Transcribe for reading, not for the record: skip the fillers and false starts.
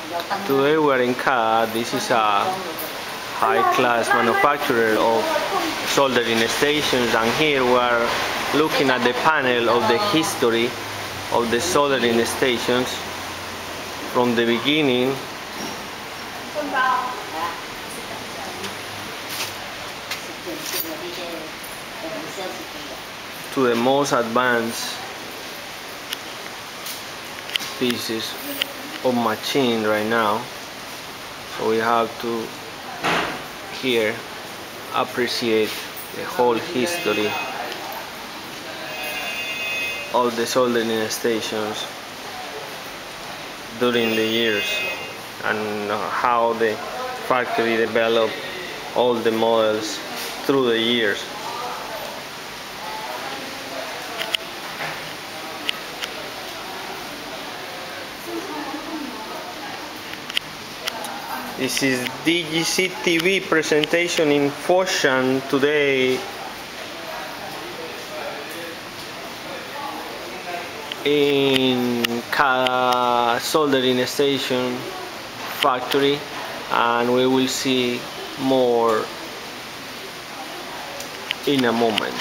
Today we're in KADA. This is a high-class manufacturer of soldering stations, and here we're looking at the panel of the history of the soldering stations from the beginning to the most advanced pieces of machine right now. So we have to here appreciate the whole history of the soldering stations during the years, and how the factory developed all the models through the years. This is Dgctv presentation in Foshan today in KADA Soldering Station factory, and we will see more in a moment.